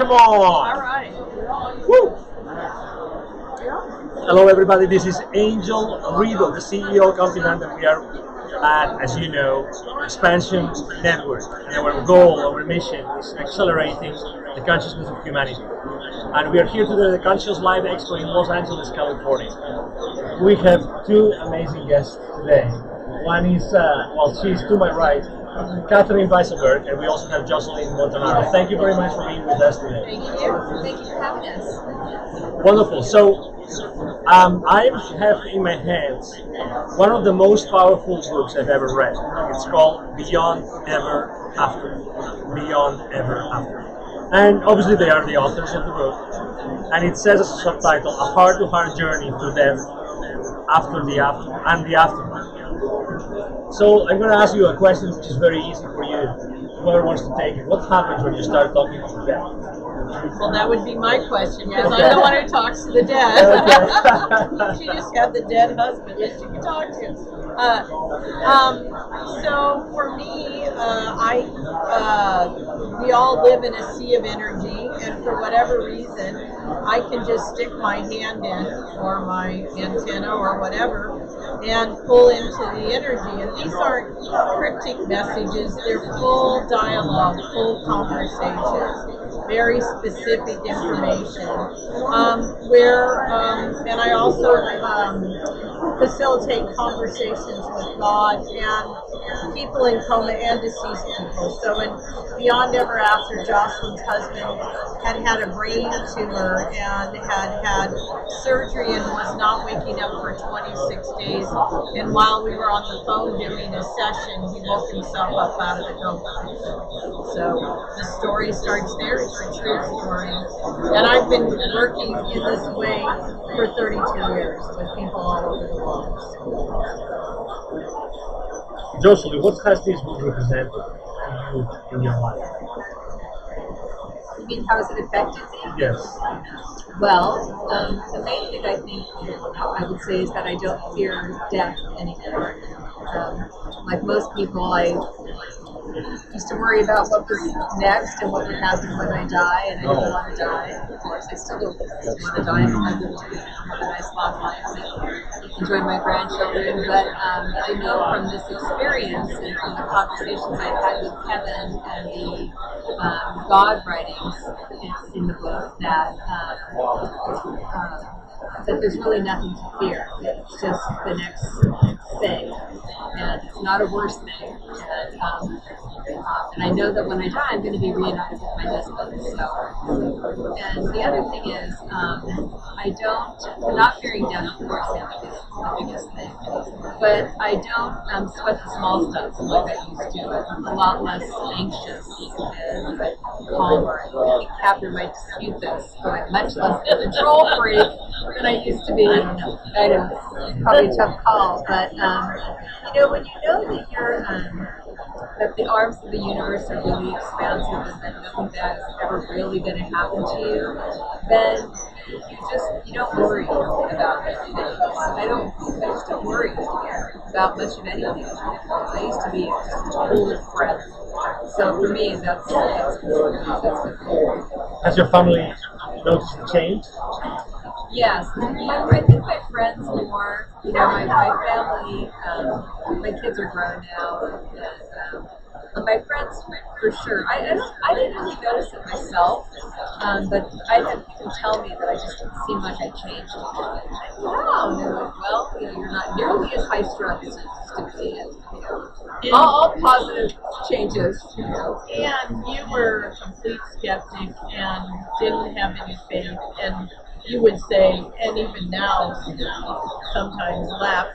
Come on! All right. Woo! Hello everybody, this is Angel Ribo, the CEO of Continent, and we are at, as you know, Xpnsion Network. And our goal, our mission is accelerating the consciousness of humanity. And we are here today at the Conscious Live Expo in Los Angeles, California. We have two amazing guests today. One is, she's to my right, Catherine and Weissenberg, and we also have Jocelyn Montanaro. Thank you very much for being with us today. Thank you. Thank you for having us. Wonderful. So, I have in my hands one of the most powerful books I've ever read. It's called Beyond Ever After. Beyond Ever After. And obviously they are the authors of the book. And it says as a subtitle, A Heart-to-Heart Journey Through Death After the After and the Aftermath. So I'm going to ask you a question which is very easy for you. Whoever wants to take it. What happens when you start talking to the dead? Well, that would be my question, because I'm the one who talks to the dead. She just had the dead husband that she can talk to. So for me, we all live in a sea of energy, and for whatever reason, I can just stick my hand in, or my antenna, or whatever, and pull into the energy. And these aren't cryptic messages, they're full dialogue, full conversations, very specific information. And I also facilitate conversations with God and people in coma and deceased people. So in Beyond Ever After, Jocelyn's husband had a brain tumor and had surgery and was not waking up for 26 days. And while we were on the phone doing a session, he woke himself up out of the coma. So the story starts there. It's a true story. And I've been working in this way for 32 years with people all over the world. Jocelyn, what has this book represented in your life? You mean how has it affected me? Yes. Well, the main thing I think I would say is that I don't fear death anymore. Like most people, I used to worry about what was next and what would happen when I die, and I didn't want to die. Of course, I still don't want to die. I want to have a nice long life and enjoy my grandchildren. But I know from this experience and from the conversations I've had with Kevin and the God writings in the book that there's really nothing to fear. It's just the next thing, and it's not a worse thing. And I know that when I die, I'm going to be reunited with my husband. So, and the other thing is, not fearing death, of course, is the biggest thing. But I don't sweat the small stuff like I used to. I'm a lot less anxious and calmer. I think Catherine might dispute this, but I'm much less a control freak than I used to be. I know, it's probably a tough call, but when you know that you're that the arms of the universe are really expansive and that nothing bad is ever really going to happen to you, then you don't worry about anything. I just don't worry about much of anything. I used to be just full of breath. So for me, that's good. Has your family noticed the change? Yes, I think my friends more. My family, my kids are grown now, and my friends for sure. I didn't really notice it myself, but I had people tell me that I just didn't seem like I changed. Wow, and they're like, well, you're not nearly as high strung as you used to be. All positive changes. And you were a complete skeptic and didn't have any faith, and you would say, and even now, sometimes laugh,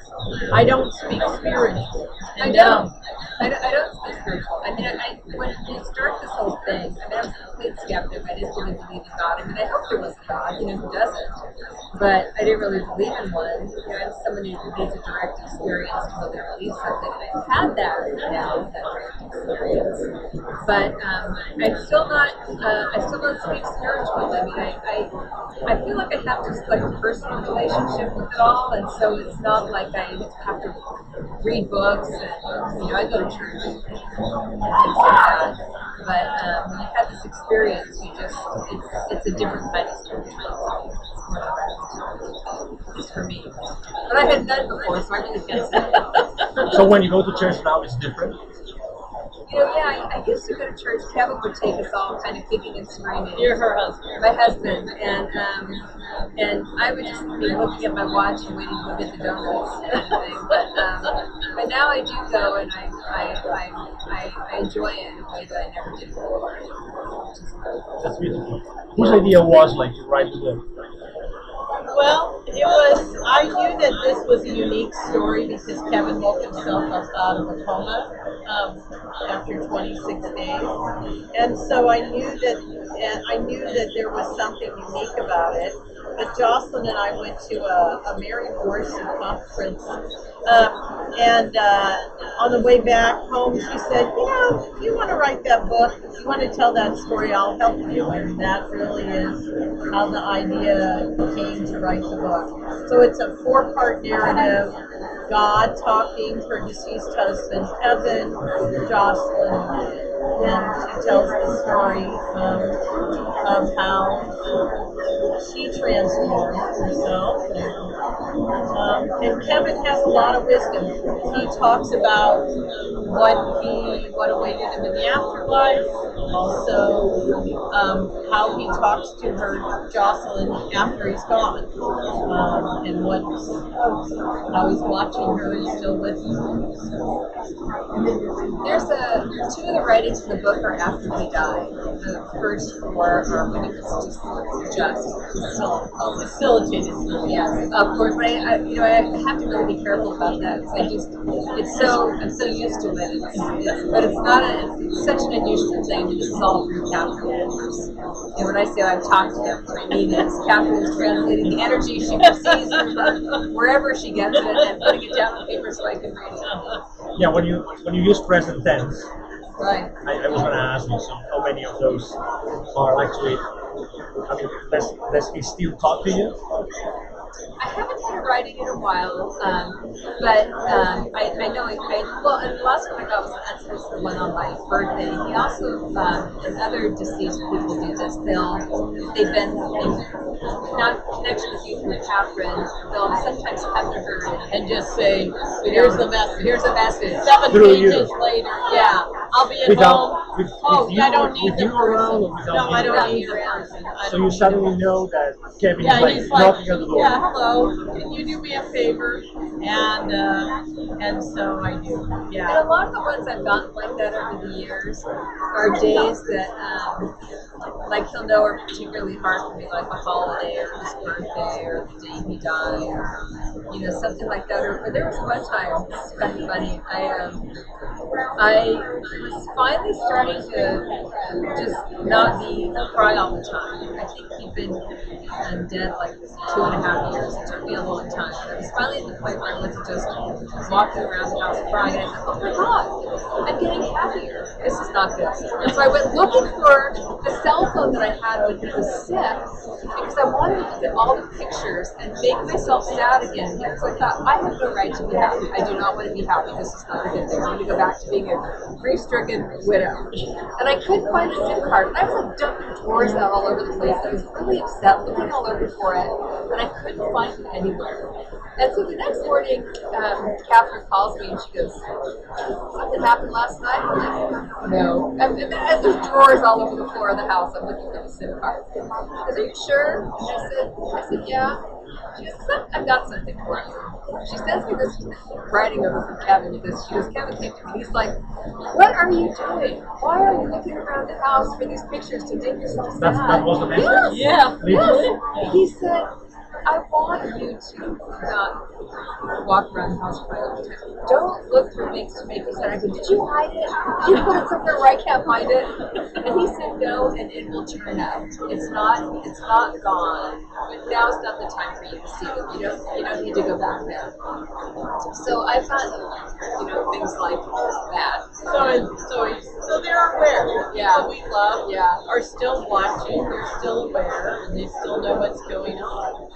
I don't speak spiritual. I don't speak spiritual. I mean, when you start this whole thing, I was a complete skeptic. I just didn't believe in God. I mean, I hope there was a God, who doesn't? But I didn't really believe in one. I'm someone who needs a direct experience to really believe something, and I've had that now, that direct experience. But I still don't speak spiritual. I mean, I feel like I have just like a personal relationship with it all, and so it's not like I have to read books and I go to church and things like that. But when you have this experience, it's a different kind of spirituality. It's more the rest, for me. But I had none before, so I really can't say. So when you go to church now, it's different? Yeah, I used to go to church. Kevin would take us all kind of kicking and screaming. You're her husband. My husband. And I would just be looking at my watch and waiting to get the donuts and everything. But now I do go, and I enjoy it in a way that I never did before. That's beautiful. Whose idea was to write the book? Well, I knew that this was a unique story because Kevin woke himself up out of a coma after 26 days. And so I knew that there was something unique about it. But Jocelyn and I went to a Mary Morrison conference, and on the way back home, she said, if you want to write that book, if you want to tell that story, I'll help you. And that really is how the idea came to write the book. So it's a 4-part narrative. God talking, her deceased husband, Kevin, Jocelyn, and she tells the story of how she transformed herself. And Kevin has a lot of wisdom. He talks about what awaited him in the afterlife, also how he talks to her, Jocelyn, after he's gone, and how he's watching her and still with her. There's two of the writings in the book are after he died. The first 4 are when he was just Facilitated. Yes, of course. But I have to really be careful about that because I'm so used to it. But it's not it's such an unusual thing. This is all through Catherine. And when I say I've talked to him, what I mean is Catherine is translating the energy she receives from wherever she gets it and putting it down on paper so I can read it. Yeah, when you use present tense, Right. I was going to ask you how many of those are actually. Does he still talk to you? I haven't been writing in a while, but I know. And the last one I got was the one on my birthday. He also, and other deceased people do this. They've been not connection with you through Catherine. They'll sometimes come to her and just say, "Here's the message. Here's a message." 7 pages later. Yeah. I'll be at Without, home. with I don't need you the around person. or without No, I you don't around? need the person. So you suddenly know that Kevin He's is knocking at the door. yeah, hello. Can you do me a favor? And so I do. And Yeah. a lot of the ones I've gotten like that over the years are days that, he'll know are particularly hard for me, like a holiday or his birthday or the day he died or, something like that. Or there was one time, it's kind of funny, I was finally starting to just not cry all the time. I think he'd been dead like 2.5 years. It took me a long time. But I was finally at the point where I wasn't just walking around the house crying. And I thought, oh my God, I'm getting happier. This is not good. And so I went looking for the cell phone that I had when he was sick because I wanted to look at all the pictures and make myself sad again because I thought, I have no right to be happy. I do not want to be happy. This is not a good thing. I want to go back to being a grief-stricken widow. And I couldn't find the SIM card. And I was dumping drawers out all over the place. I was really upset, looking all over for it, and I couldn't find it anywhere. And so the next morning, Catherine calls me and she goes, "Something happened last night?" I'm like, "No." And there's drawers all over the floor of the house. I'm looking for the SIM card. She goes, "Are you sure?" And I said, "Yeah." She goes, "I've got something for you." She sends me this writing over from Kevin because she goes, "Kevin came to me. He's like, what are you doing? Why are you looking around the house for these pictures to make yourself sad?" That was the message? Yes. Literally? Yes. He said, "I want you to not walk around the house crying all the time. Don't look for things to make you sad." I said, "Did you hide it? Did you put it somewhere where I can't find it?" And he said, "No, and it will turn up. It's not gone. But now's not the time for you to see it. You don't need to go back there." So I found things like that. So they're aware. Yeah. People we love Yeah. are still watching. They're still aware, and they still know what's going on.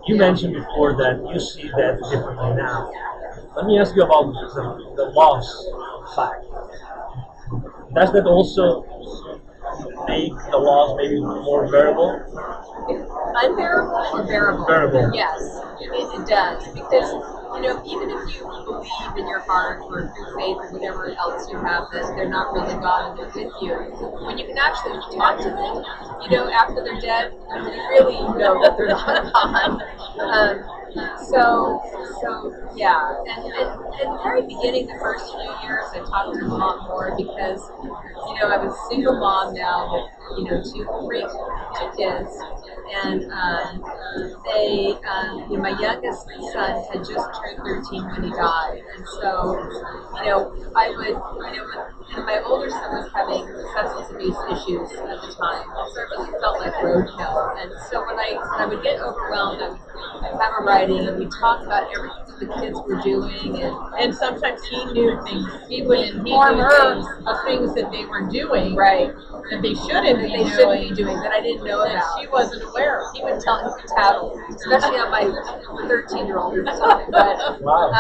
You mentioned before that you see that differently now. Let me ask you about the loss fact. Does that also make the laws maybe more bearable? Unbearable or bearable? Bearable. Yes, it does. Because, even if you believe in your heart or through faith or whatever else you have that they're not really God and they're with you, when you can actually talk to them, after they're dead, you really know that they're not God. So yeah, and at the very beginning, the first few years, I talked to them a lot more because, I was a single mom now with, two kids, and my youngest son had just turned 13 when he died, and so, I would, and my older son was having substance abuse issues at the time, so it really felt like roadkill, and so when I would get overwhelmed, I would have a writing, and we'd talk about everything that the kids were doing, And sometimes he knew things. he would Inform inform her things, of things that they were doing right, that they shouldn't that be they doing. shouldn't be doing, that I didn't know that about. she wasn't aware of. He would tattle, especially on my 13-year-old at the time. But Wow.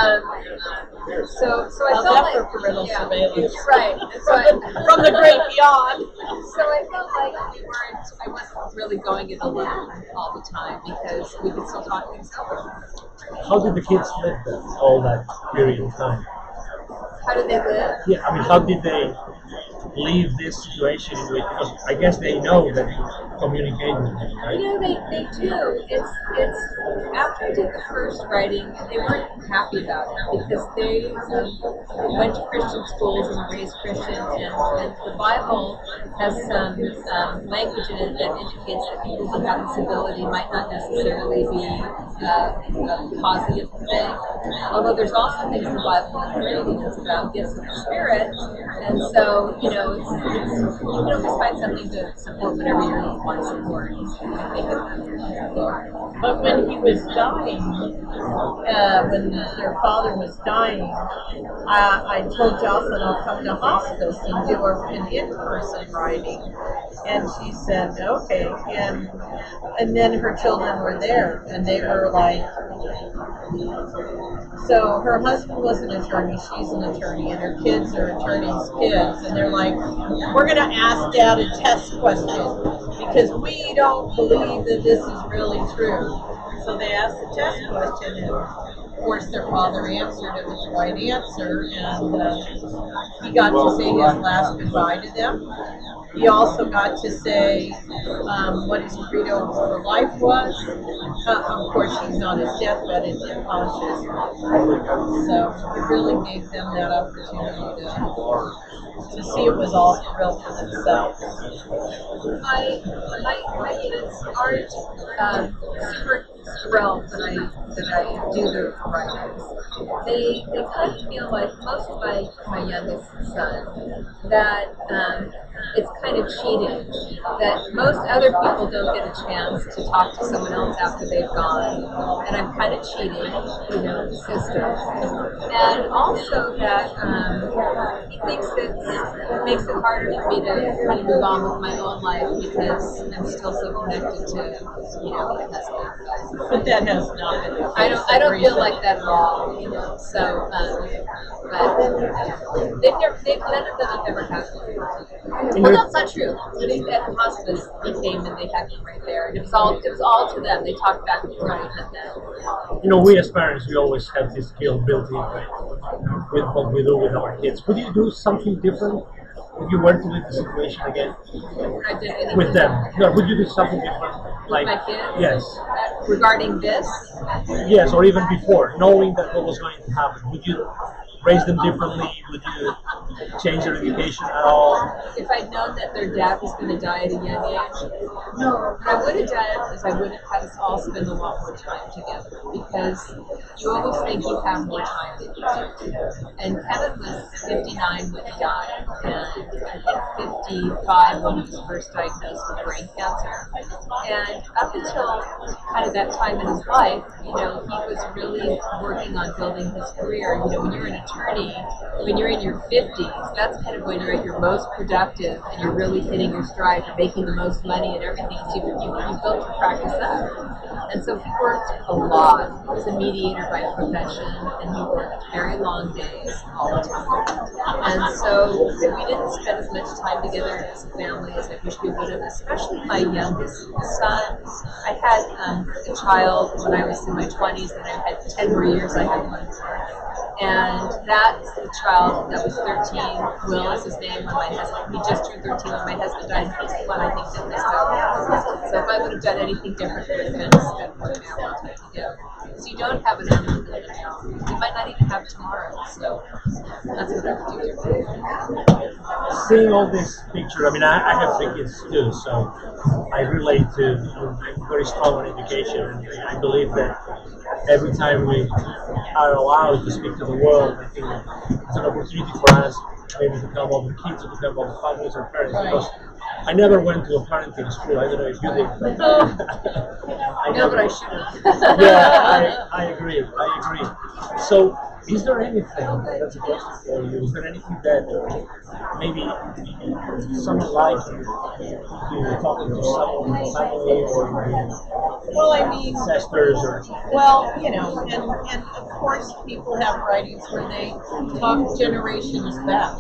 so I How's felt that like for parental surveillance? right. From the great beyond. So I felt like I wasn't really going it alone all the time because we could still talk things over. How did the kids live then, all that period of time? How did they live? Yeah, I mean, how did they leave this situation with? Because I guess they know that you communicate with them, right? They do. It's after I did the first writing, they weren't happy about it because they went to Christian schools and were raised Christian, and the Bible has some language in it that indicates that people who have this ability might not necessarily be a positive thing. Although there's also things in the Bible that really is about gifts of the Spirit, and so you can always find something to support whatever you want to support. I think But when he was dying, when their father was dying, I told Jocelyn I'll come to hospice and do an in-person writing. And she said, okay. And then her children were there, and they were like, so her husband was an attorney, she's an attorney, and her kids are attorneys' kids, and they're like, we're going to ask Dad a test question because we don't believe that this is really true. So they asked the test question, and of course their father answered it with the right answer, and he got to say his last goodbye to them. He also got to say what his credo for life was. Of course, he's on his deathbed and unconscious. So it really gave them that opportunity to see it was all real for themselves. my kids aren't super thrilled that I do the writings. They kind of feel like, most of my youngest son, that it's kind of cheating, that most other people don't get a chance to talk to someone else after they've gone, and I'm kind of cheating, the system. And also that he thinks that it makes it harder for me to kind of move on with my own life because I'm still so connected to, my husband. But that has not been the case. I don't feel like that at all, So, but none of them have ever had one. Well, that's not true. At the hospice, they came and they had me right there, and it was all to them. They talked back and forth with them. We as parents, we always have this guilt built in, right? With what we do with our kids. Would you do something different if you were to live the situation again I did anything with them? No, would you do something different? with my kids. Yes. Regarding this. Yes, or even before, knowing that what was going to happen, would you raise them differently? Would you change their education at all? If I'd known that their dad was going to die at a young age, no. What I would have done is I would have had us all spend a lot more time together because you always think you have more time than you do. And Kevin was 59 when he died, and I think 55 when he was first diagnosed with brain cancer. And up until kind of that time in his life, he was really working on building his career. When you're an attorney, attorney, when you're in your 50s, that's kind of when you're at your most productive and you're really hitting your stride, you're making the most money and everything. So you built your practice up. And so he worked a lot. He was a mediator by profession, and he worked very long days all the time. And so we didn't spend as much time together as a family as I wish we would have, especially my youngest son. I had a child when I was in my 20s, and I had 10 more years. I had one more. And that's the child that was 13. Will is his name. When my husband, he just turned 13 when my husband died. He's the one I think that missed out. So if I would have done anything different, it would have been to spend more family time together. So you don't have an unknown now. You might not even have tomorrow. So that's what I would do differently. Seeing all this picture, I mean, I have 3 kids too, so I relate to. I'm very strong on education, and I believe that every time we are allowed to speak to the world, I think it's an opportunity for us maybe to become all the kids, to become all the families or parents. Because I never went to a parenting school. I don't know if you did. But No, but I should have. Yeah, I agree. So, is there anything, that's a question for you, is there anything that maybe someone like you talking to someone, family or Well, I mean, ancestors or... well, you know, and of course people have writings where they talk generations back.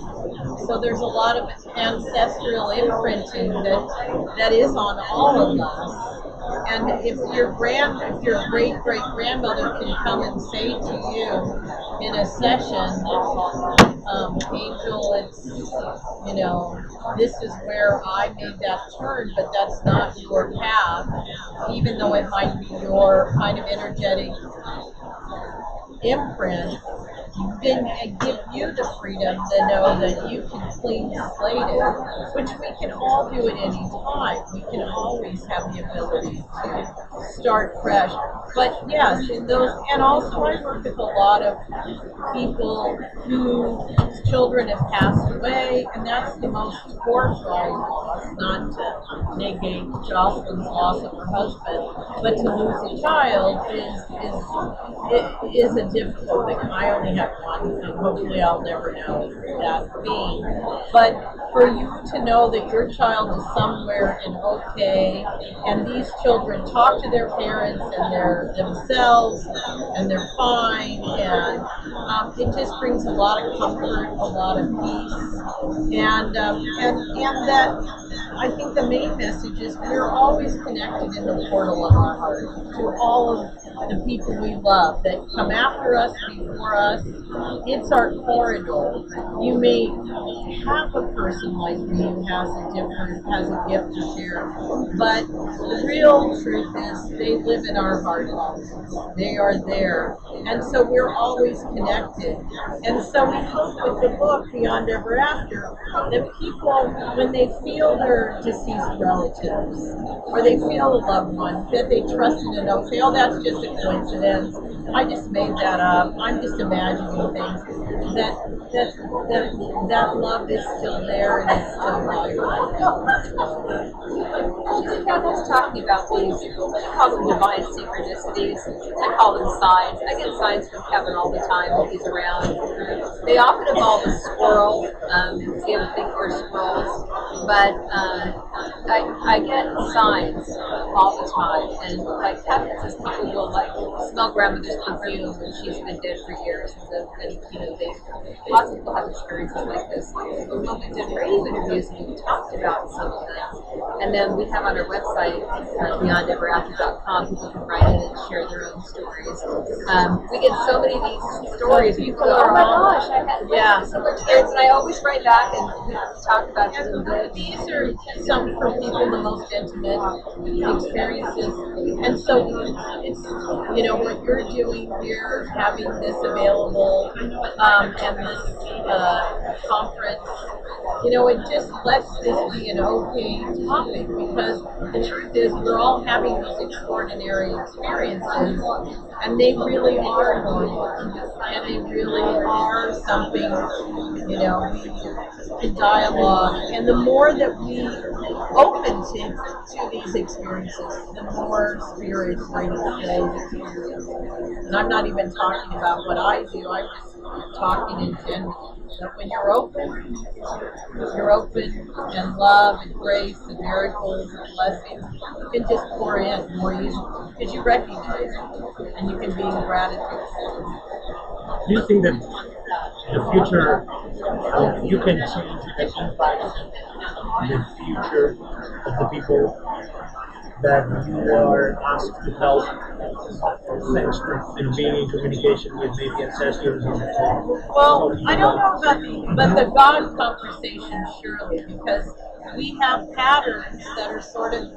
So there's a lot of ancestral imprinting that is on all of us. And if your great great grandmother can come and say to you in a session, Angel, it's, you know, this is where I made that turn, but that's not your path, even though it might be your kind of energetic imprint, then it give you the freedom to know that you can clean slate it, which we can all do at any time. We can always have the ability to start fresh. But yes, in those, and also I work with a lot of people whose children have passed away, and that's the most horrible loss, not to negate Jocelyn's loss of her husband, but to lose a child is a difficult thing. I only have one, and hopefully I'll never know that being. But for you to know that your child is somewhere and okay, and these children talk to their parents and their themselves, and they're fine, and it just brings a lot of comfort, a lot of peace, and that. I think the main message is we're always connected in the portal of our heart to all of the people we love that come after us, before us. It's our corridor. You may have a person like me who has a gift to share, but the real truth is they live in our heart. They are there. And so we're always connected. And so we hope with the book, Beyond Ever After, that people, when they feel their deceased relatives, or they feel a loved one, that they trust in and don't say, oh, that's just a coincidence. I just made that up. I'm just imagining things. That love is still there and it's still valuable. Catherine's talking about these, she calls them divine synchronicities. I call them signs. I get signs from Kevin all the time when he's around. They often involve a squirrel. We have a thing for squirrels. But I get signs all the time. And like Catherine says, people will like smell grandmother's perfume when she's been dead for years. And you know, lots of people have experiences like this. But when we did radio interviews, we talked about some of them. And then we have on our website, beyondeverafter.com, people can write in and share their own stories. We get so many of these stories. People go, oh my gosh, I had a similar experience. And I always write back and we talk about it a little bit. These are some, for people, the most intimate experiences. And so it's, you know, what you're doing here, having this available, and this conference, you know, it just lets this be an okay topic, because the truth is we're all having these extraordinary experiences, and they really are normal, and they really are something, you know, in dialogue. And the more that we open to these experiences, the more spirit brings those experiences. And I'm not even talking about what I do. I'm just talking in general. That when you're open and love and grace and miracles and blessings, you can just pour in more easily because you recognize it and you can be in gratitude. Do you think that the future, you can change, you can impact the future of the people that you are asked to help, thanks to being in communication with maybe ancestors? Well, I don't know about the God conversation, surely, because we have patterns that are sort of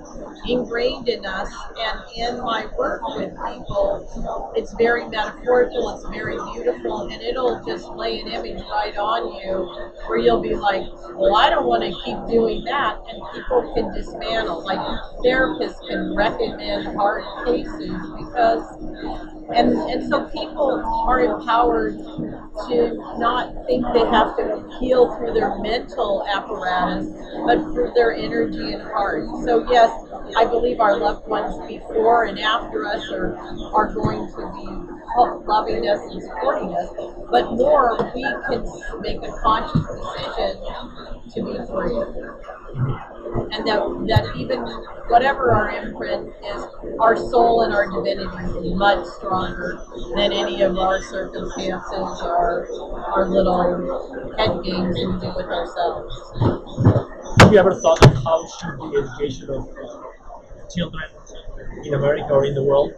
ingrained in us, and in my work with people, it's very metaphorical, it's very beautiful, and it'll just lay an image right on you where you'll be like, well, I don't want to keep doing that, and people can dismantle. Like therapists can recommend hard cases because and so people are empowered to not think they have to heal through their mental apparatus, but through their energy and heart. So yes, I believe our loved ones before and after us are going to be loving us and supporting us, but more we can make a conscious decision to be free. And that even whatever our imprint is, our soul and our divinity is much stronger than any of our circumstances or our little head games we do with ourselves. Have you ever thought of how should the education of children in America or in the world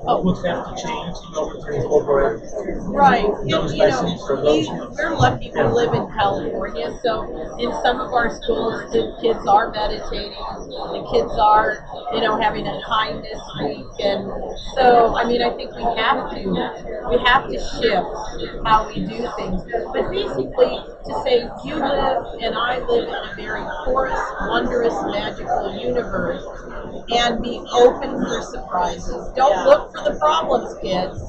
would have to change in order to incorporate Right. those lessons or those? We're lucky we live in California, so in some of our schools, the kids are meditating, the kids are, having a kindness week, and so I think we have to shift how we do things. But basically, to say you live and I live in a very porous, wondrous, magical universe, and be open for surprises. Don't look for the problems, kids.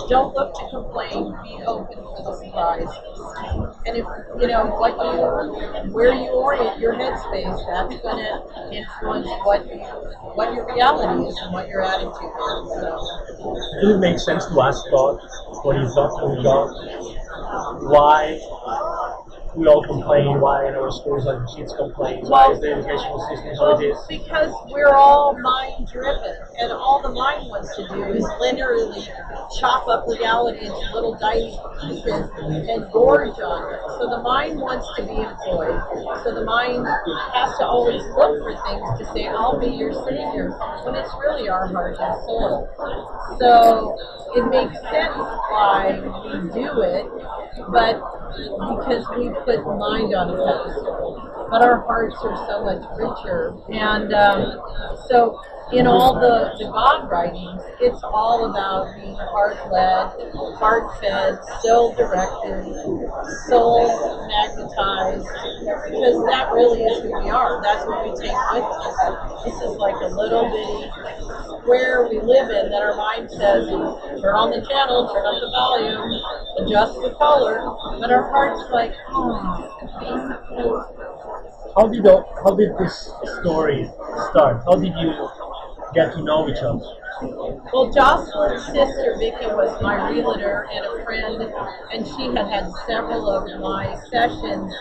Don't look to complain. Be open for the surprises. And if where you orient your headspace, that's going to influence what your reality is and what your attitude is. So. Does it make sense to ask God when you talk to God why we all complain, why in our schools like kids complain, why is the educational system how it is? Because we're all mind driven, and all the mind wants to do is literally chop up reality into little tiny pieces and gorge on it. So the mind wants to be employed. So the mind has to always look for things to say, I'll be your savior, when it's really our heart and soul. So it makes sense why we do it, but because we put mind on a pedestal, but our hearts are so much richer. And so in all the God writings, it's all about being heart-led, heart-fed, soul-directed, soul-magnetized, because that really is who we are. That's what we take with us. This is like a little bitty square we live in that our mind says, turn on the channel, turn up the volume, adjust the color, but our heart's like, How did this story start? How did you get to know each other? Well, Jocelyn's sister, Vicky, was my realtor and a friend, and she had several of my sessions.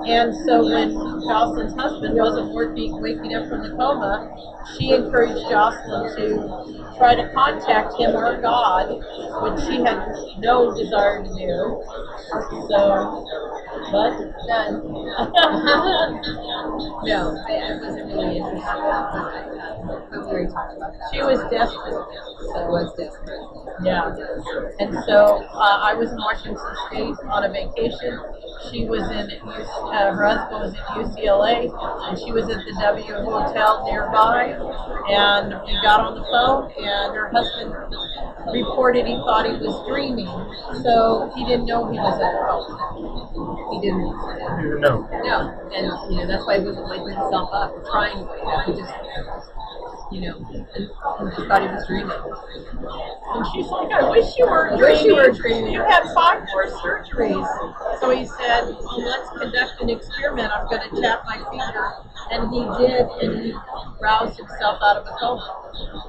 And so when Jocelyn's husband wasn't waking up from the coma, she encouraged Jocelyn to try to contact him or God, which she had no desire to do. So, but none. No, I wasn't really interested. But we already talked about that. She was desperate. So was desperate. Yeah. And so I was in Washington State on a vacation. She was her husband was at UCLA, and she was at the W Hotel nearby. And we got on the phone, and her husband reported he thought he was dreaming. So he didn't know he was at home. He didn't. No. No. And that's why he wasn't waking himself up or trying to wake up. He just and she thought he was dreaming. And she's like, I wish you were dreaming. You had 5 more surgeries. So he said, well, let's conduct an experiment. I'm going to tap my finger. And he did, and he roused himself out of a coma.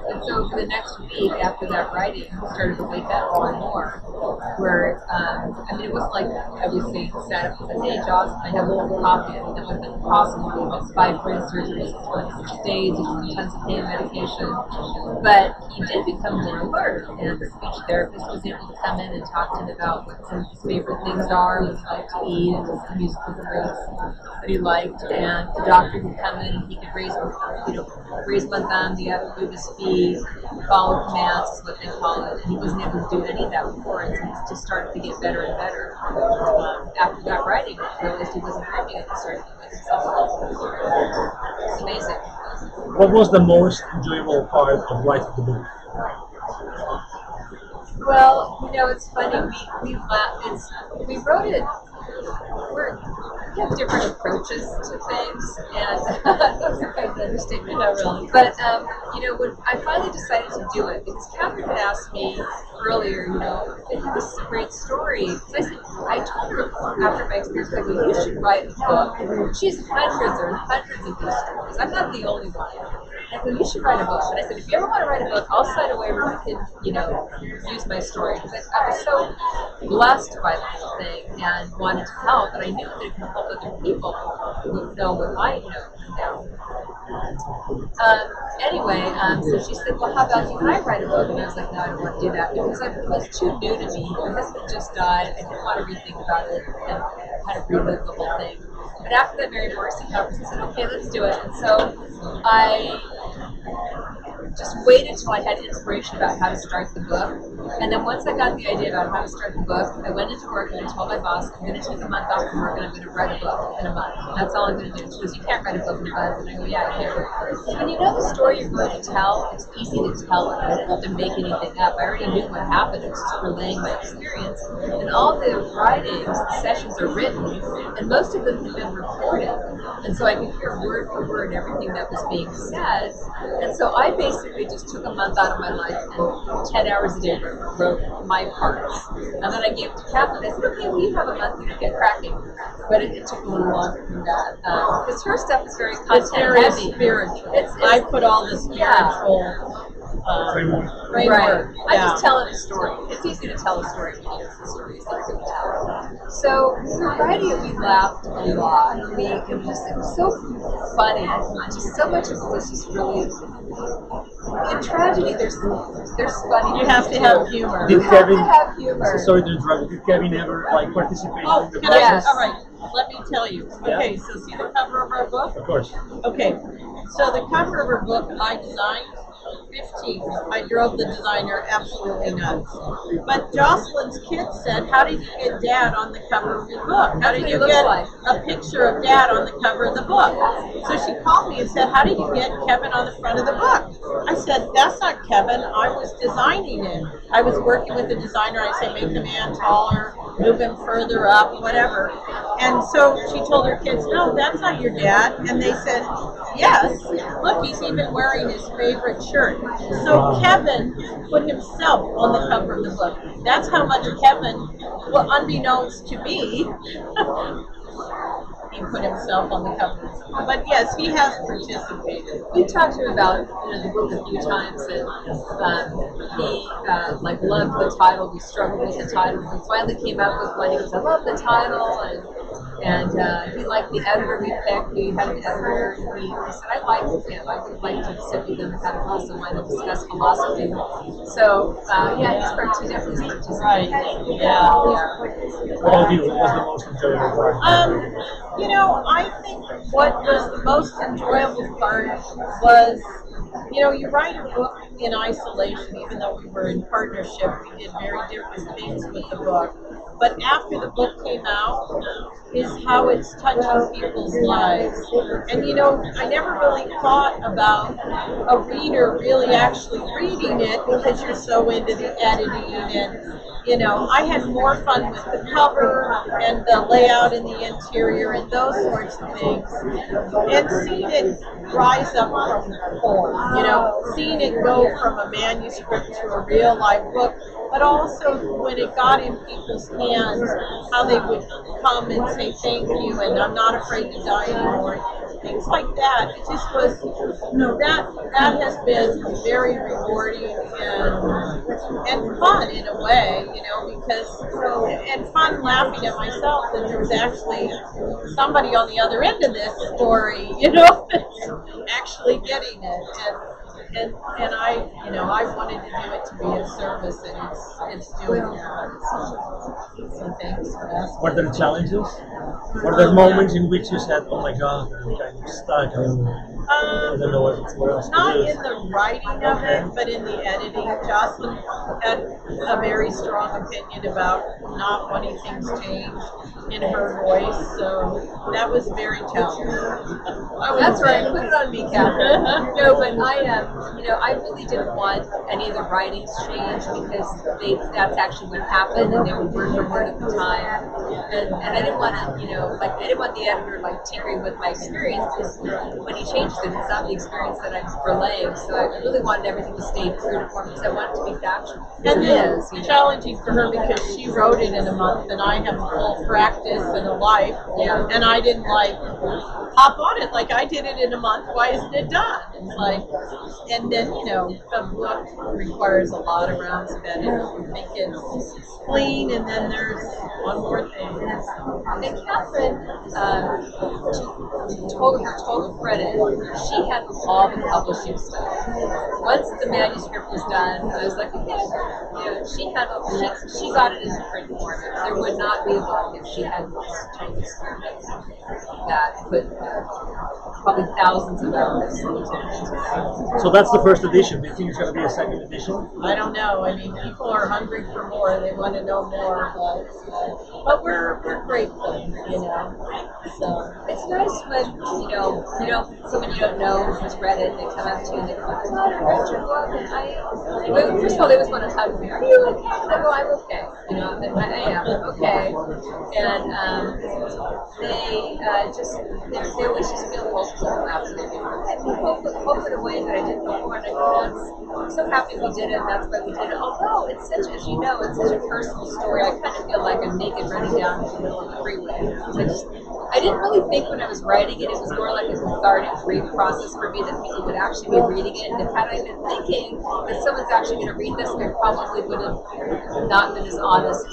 And so for the next week after that writing, he started to wake up more and more. Where, I mean, it wasn't like I was saying, sat up and said, hey, Jocelyn, I have a little coffee. I mean, that would have been impossible. He was 5 brain surgeries, 26 days, he's on tons of pain medication. But he did become more alert, and the speech therapist was able to come in and talk to him about what some of his favorite things are, what he liked to eat, and his musical groups that he liked. And the doctor could come in and he could raise one thumb, the other move his feet, follow commands is what they call it. And he wasn't able to do any of that before, and so he's just started to get better and better. After that writing, he realized he wasn't dreaming and he started to wake himself up. It's amazing. What was the most enjoyable part of writing the book? Well, it's funny. We wrote it. We have different approaches to things, and that's a kind of understatement, not really. But when I finally decided to do it, because Catherine had asked me earlier, this is a great story. Because I told her after my experience, I go, you should write a book. She has hundreds of these stories. I'm not the only one. I go, you should write a book. And I said, if you ever want to write a book, I'll sign a waiver where you can, use my story. Because I was so blessed by the whole thing and wanted to help, and I knew that it could help other people who know what I know now. So she said, well, how about you and I write a book? And I was like, no, I don't want to do that because it was too new to me. My husband just died. I didn't want to rethink about it and kind of relive the whole thing. But after that Mary Morrissey conference, I said, okay, let's do it. And so I just waited till I had inspiration about how to start the book. And then once I got the idea about how to start the book, I went into work and I told my boss, I'm going to take a month off from work and I'm going to write a book in a month. That's all I'm going to do. She goes, you can't write a book in a month. And I go, yeah, I can. When you know the story you're going to tell, it's easy to tell it. I didn't have to make anything up. I already knew what happened. It was just relaying my experience. And all the writings, the sessions are written, and most of them have been recorded. And so I could hear word for word everything that was being said. And so I basically just took a month out of my life and 10 hours a day wrote my parts. And then I gave it to Catherine. I said, okay, well, you have a month to get cracking. But it took a little longer than that. Because her stuff is very content heavy. Spiritual. I put all the spiritual framework. I just tell it a story. It's easy to tell a story when you use the stories that you're going to tell. So for writing it, we laughed a lot. It was so funny. Just so much of it was just really. In tragedy, there's funny. You have to have humor. Did Kevin? Have humor. Sorry to interrupt. Did Kevin ever participate Oh, in the can process? I? All right. Let me tell you. Okay, so see the cover of our book? Of course. Okay, so the cover of our book I designed. 15. I drove the designer absolutely nuts. But Jocelyn's kids said, how did you get Dad on the cover of your book? How did you get a picture of Dad on the cover of the book? So she called me and said, how did you get Kevin on the front of the book? I said, that's not Kevin. I was designing it. I was working with the designer. I say, make the man taller, move him further up, whatever. And so she told her kids, no, that's not your dad. And they said, yes. Look, he's even wearing his favorite shirt. So Kevin put himself on the cover of the book. That's how much Kevin, well, unbeknownst to me, he put himself on the cover. But yes, he has participated. We talked to him about the book a few times, and he loved the title. We struggled with the title. We finally came up with one. He goes, I love the title, and he liked the editor we picked. We had an editor, and he said, I liked him. I would like to sit with him and have a glass of wine and discuss philosophy. So, he's definitely participated. Right. Yeah. What was the most enjoyable part? I think what was the most enjoyable part was, you write a book in isolation, even though we were in partnership, we did very different things with the book. But after the book came out, is how it's touching people's lives. And I never really thought about a reader really actually reading it because you're so into the editing and I had more fun with the cover and the layout in the interior and those sorts of things. And seeing it rise up from form, seeing it go from a manuscript to a real life book, but also when it got in people's hands, how they would come and say thank you and I'm not afraid to die anymore. things like that. It just was, that has been very rewarding and fun in a way, because and fun laughing at myself that there was actually somebody on the other end of this story, that's actually getting it. And I, I wanted to do it to be of service, and it's doing that. So thanks for asking. Were there challenges? Were there moments in which you said, "Oh my God, I'm kind of stuck. I don't know what else to Not do"? in the writing of it, but in the editing. Jocelyn had a very strong opinion about not wanting things changed in her voice, so that was very challenging. That's right. Put it on me, Catherine. No, but I really didn't want any of the writings changed because that's actually what happened, and they were word for word at the time. And I didn't want to, I didn't want the editor tinkering with my experience, because when he changes it, it's not the experience that I'm relaying. So I really wanted everything to stay true to form, because I wanted it to be factual. And it is challenging for her because she wrote it in a month, and I have a full practice and a life, and I didn't hop on it like I did it in a month. Why isn't it done? It's and then the book requires a lot of rounds of editing to make it clean, and then there's one more thing. And Catherine, her total credit, she had all the publishing stuff. Once the manuscript was done, I was like, okay, she got it in print format. There would not be a book if she hadn't told the story that put probably thousands of hours into it. So that's the first edition. Do you think it's going to be a second edition? I don't know. I mean, people are hungry for more. They want to know more, but we're grateful, So it's nice when someone you don't know who's read it, they come up to you and they go, "Oh God, I read your book," and first of all, they always want to hug me. "Are you okay?" And I go, "I'm okay." I am. I'm okay. And they always just feel hopeful after they do. I feel hope in a way that I didn't before, and I'm so happy we did it, and that's why we did it. Although it's such, as you know, it's such a personal story. I kind of feel like I'm naked running down the middle of the freeway. I didn't really think when I was writing it, it was more like a cathartic grief process for me that people would actually be reading it. And had I been thinking that someone's actually going to read this, I probably would have not been as honest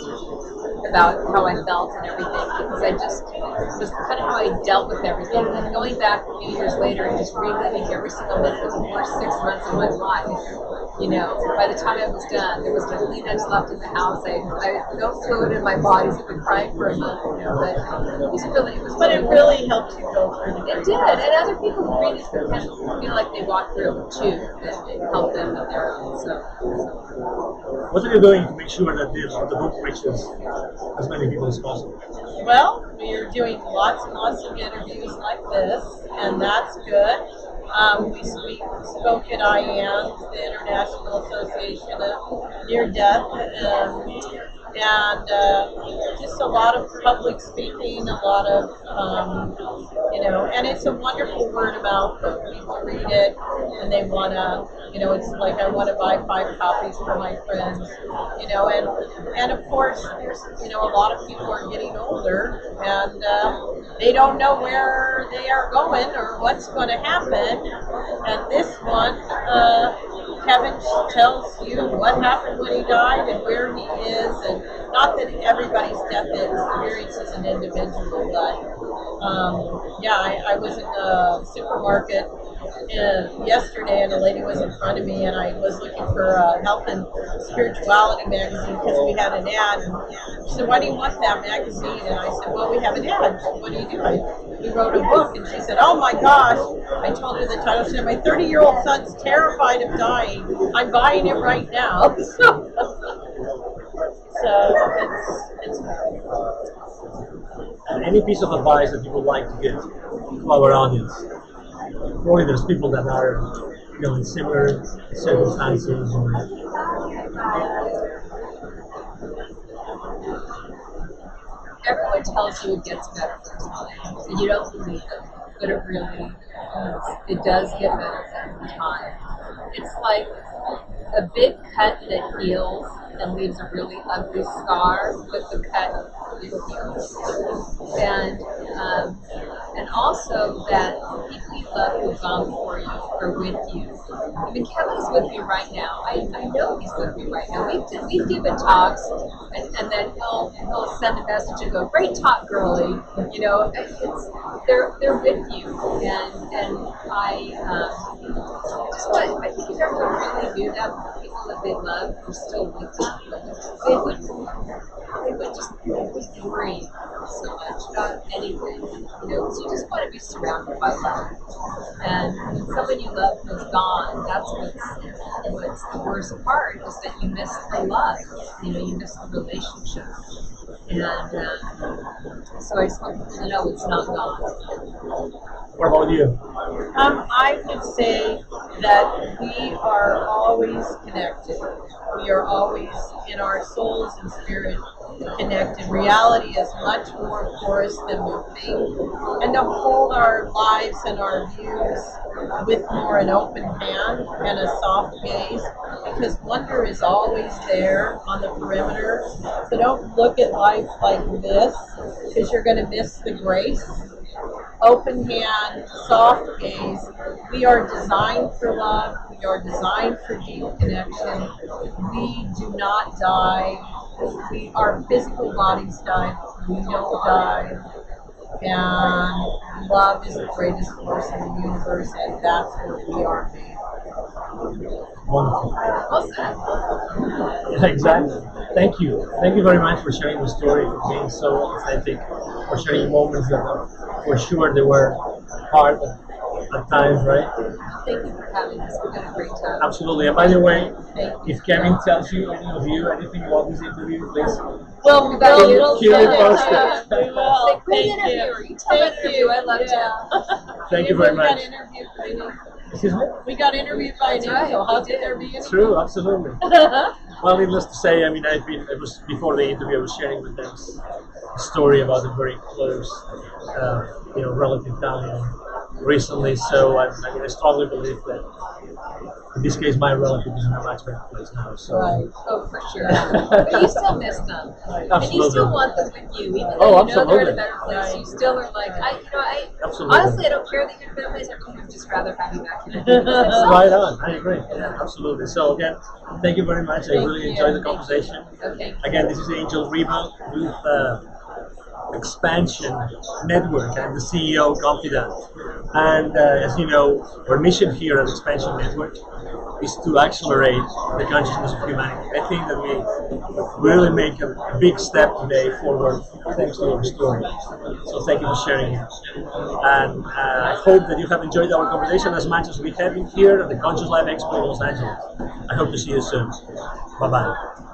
about how I felt and everything, because I just was kind of how I dealt with everything. And going back a few years later and just reliving every single minute of the first 6 months of my life, by the time I was done, there was no Kleenex left in the house. I had no fluid in my body, so I've been crying for a month, but But it really helped you go through it. It did, and other people who read it can feel like they walked through it too, and it helped them with their own. So. What are you doing to make sure that the book reaches as many people as possible? Well, we're doing lots and lots of interviews like this, and that's good. We spoke at IAN, the International Association of Near Death, and just a lot of public speaking, a lot of, and it's a wonderful word of mouth that people read it and they want to, it's like I want to buy 5 copies for my friends, and of course there's, a lot of people are getting older and they don't know where they are going or what's going to happen, and this one, Kevin tells you what happened when he died and where he is, and not that everybody's death experience is an individual, but I was in the supermarket yesterday and a lady was in front of me and I was looking for a health and spirituality magazine because we had an ad, and she said, "Why do you want that magazine?" And I said, "Well, we have an ad. What do you do?" We wrote a book, and she said, "Oh my gosh." I told her the title. She said, "My 30-year-old son's terrified of dying. I'm buying it right now." So it's And any piece of advice that you would like to give to our audience? Probably there's people that are, in similar circumstances. Everyone tells you it gets better with time, and you don't believe it, but it really does. It does get better with time. It's like a big cut that heals and leaves a really ugly scar, but the pet is healed. And also that the people you love who've gone before you are with you. I mean, Kevin's with me right now. I know he's with me right now. We've given talks, and then he'll send a message and go, "Great talk, girlie." You know, they're with you, and I just want. I think if everyone really knew that the people that they love were still with them, they would just worry so much about anything. You know, because you just want to be surrounded by love. And when someone you love is gone, that's what's the worst part, is that you miss the love. You know, you miss the relationship. And so I just want people to know it's not gone. What about you? I would say that we are always connected. We are always in our souls and spirit connected. Reality is much more porous than we think. And to hold our lives and our views with more an open hand and a soft gaze, because wonder is always there on the perimeter. So don't look at life like this, because you're going to miss the grace. Open hand, soft gaze. We are designed for love. We are designed for deep connection. We do not die. Our physical bodies die. We don't die. And love is the greatest force in the universe, and that's what we are made. Wonderful. Well said. Exactly. Thank you. Thank you very much for sharing the story, for being so authentic, for sharing moments that for sure they were hard at times, right? Thank you for having us. We've had a great time. Absolutely. And by the way, Thank you. if Kevin tells you, any of you, anything about this interview, please Well, keep it posted. We will. Say, great Thank you. interviewer. You tell that interview. I loved you. Thank you very We got much. interviewed by an angel. Excuse me? We got interviewed by an That's right, angel. How we could did. there be any? True, absolutely. Well, needless to say, I mean, it was before the interview, I was sharing with them a story about a very close, relative dying recently. So, I strongly believe that in this case, my relative is in a much better place now. So, Right. Oh, for sure. But you still miss them. And you Absolutely. still want them with you. Even Oh, though you know they're in a absolutely. better place, you still are like, Absolutely. honestly, I don't care that you're in a better place. I would just rather have you back here. Right on. I agree. Yeah, absolutely. So again, thank you very much. I Thank really you. enjoyed the conversation. Okay. Again, this is Angel Ribo with Xpnsion Network. I'm the CEO, confidant. And as you know, our mission here at Xpnsion Network is to accelerate the consciousness of humanity. I think that we really make a big step today forward thanks to our story. So thank you for sharing it. And I hope that you have enjoyed our conversation as much as we have been here at the Conscious Life Expo in Los Angeles. I hope to see you soon. Bye-bye.